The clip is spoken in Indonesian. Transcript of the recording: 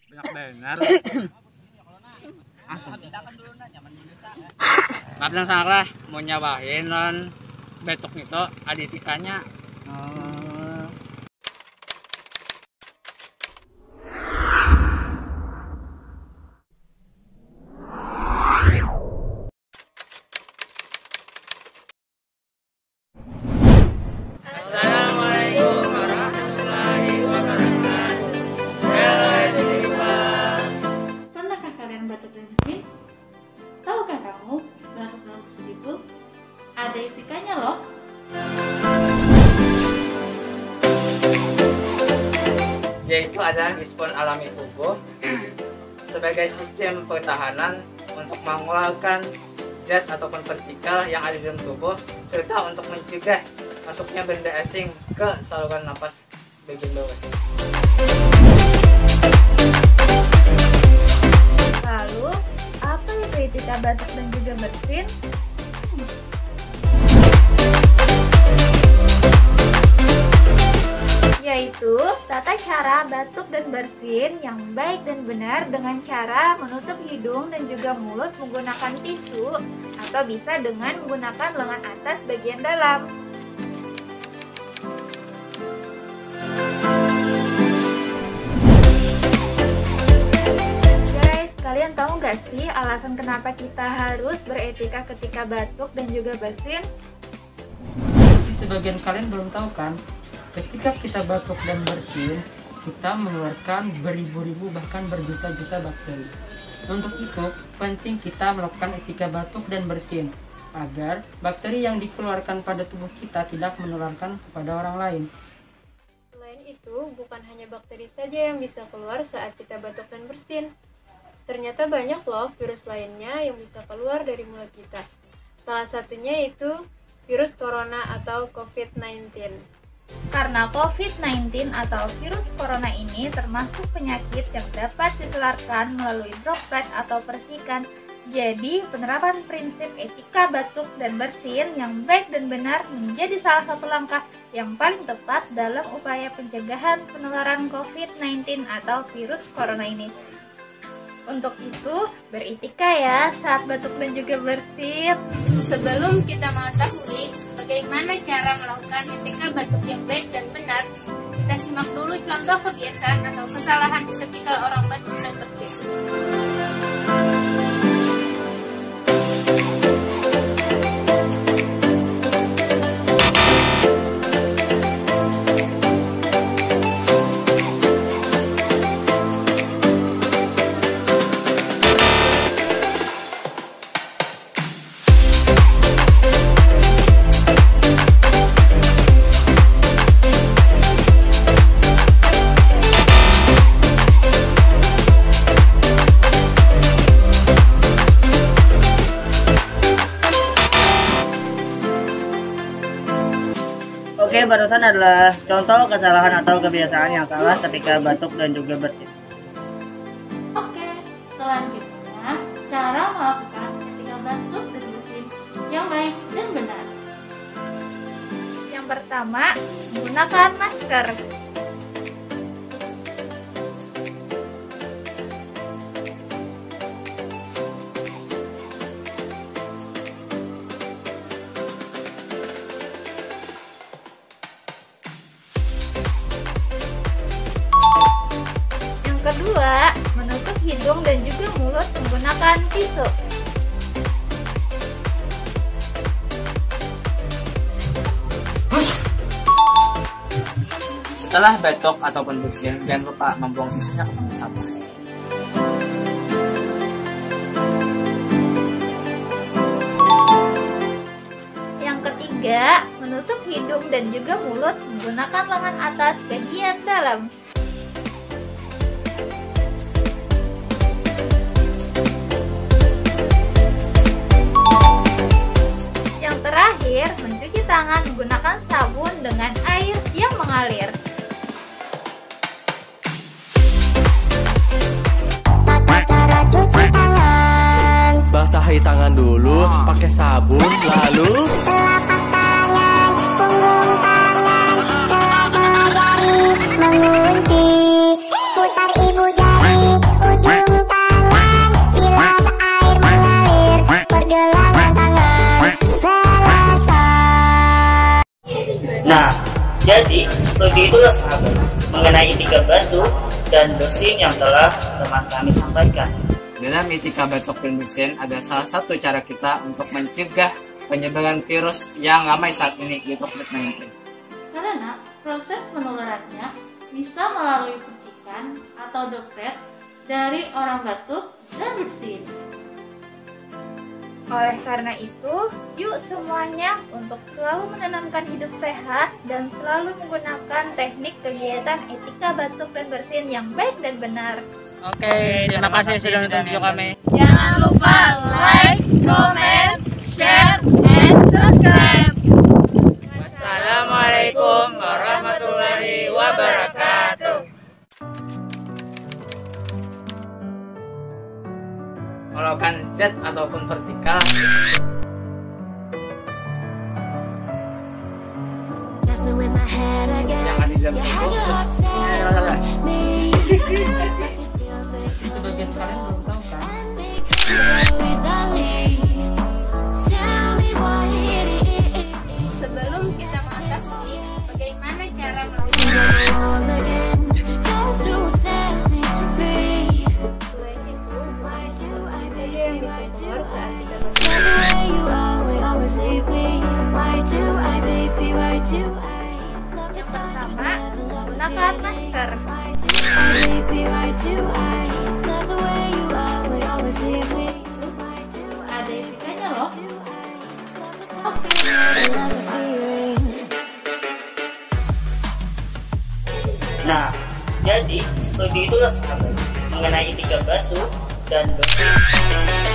Banyak benar. Langsung. Maaf yang salah mau nyawain non betok itu ada etikanya. Assalamualaikum warahmatullahi wabarakatuh. Halo everyone. Pernahkah kalian batuk dan bersin? Tahukah kamu batuk dan bersin itu ada etikanya loh. Yaitu adalah respon alami tubuh sebagai sistem pertahanan untuk mengeluarkan zat ataupun partikel yang ada di dalam tubuh serta untuk mencegah masuknya benda asing ke saluran napas bagian bawah. Lalu, apa itu etika batuk dan juga bersin? Yaitu tata cara batuk dan bersin yang baik dan benar dengan cara menutup hidung dan juga mulut menggunakan tisu atau bisa dengan menggunakan lengan atas bagian dalam. Guys, kalian tahu nggak sih alasan kenapa kita harus beretika ketika batuk dan juga bersin? Sebagian kalian belum tahu kan, ketika kita batuk dan bersin, kita mengeluarkan beribu-ribu bahkan berjuta-juta bakteri. Untuk itu, penting kita melakukan etika batuk dan bersin agar bakteri yang dikeluarkan pada tubuh kita tidak menularkan kepada orang lain. Selain itu, bukan hanya bakteri saja yang bisa keluar saat kita batuk dan bersin. Ternyata banyak loh virus lainnya yang bisa keluar dari mulut kita. Salah satunya yaitu virus corona atau COVID-19. Karena COVID-19 atau virus corona ini termasuk penyakit yang dapat ditularkan melalui droplet atau percikan. Jadi, penerapan prinsip etika batuk dan bersin yang baik dan benar menjadi salah satu langkah yang paling tepat dalam upaya pencegahan penularan COVID-19 atau virus corona ini. Untuk itu, beretika ya saat batuk dan juga bersin. Sebelum kita mengetahui bagaimana cara melakukan etika batuk yang baik dan benar, kita simak dulu contoh kebiasaan atau kesalahan ketika orang batuk dan bersin. Oke, barusan adalah contoh kesalahan atau kebiasaan yang salah ketika batuk dan juga bersin. Oke, selanjutnya cara melakukan etika batuk dan bersin yang baik dan benar. Yang pertama, menggunakan masker. Kedua, menutup hidung dan juga mulut menggunakan tisu. Setelah batuk ataupun bersin, jangan lupa membuang tisunya ke tempat sampah. Yang ketiga, menutup hidung dan juga mulut menggunakan lengan atas bagian dalam. Terakhir, mencuci tangan menggunakan sabun dengan air yang mengalir. Cara cuci tangan. Basahi tangan dulu, pakai sabun, lalu Telapak tangan, punggung tangan, sela-sela jari mengunci. Putar ibu jari. Nah, jadi studi itulah sahabat mengenai etika batuk dan bersin yang telah teman kami sampaikan. Dalam etika batuk dan bersin ada salah satu cara kita untuk mencegah penyebaran virus yang ramai saat ini di COVID-19. Karena proses penularannya bisa melalui percikan atau droplet dari orang batuk dan bersin. Oleh karena itu, yuk semuanya untuk selalu menanamkan hidup sehat dan selalu menggunakan teknik kegiatan etika batuk dan bersin yang baik dan benar. Oke, terima kasih sudah menonton video kami. Jangan lupa like, comment, share, and subscribe. Wassalamualaikum warahmatullahi wabarakatuh. Melakukan Z ataupun vertikal. Jangan di dalam tubuh. Sebagian kalian belum tahu kan? Sebelum kita mengetahui bagaimana cara melakukan Selain itu, bukan saja yang bisa keluar saat kita batuk. Pertama, gunakan masker. Ada etikanya loh. Nah, jadi studi itulah sahabat mengenai etika batuk dan bersin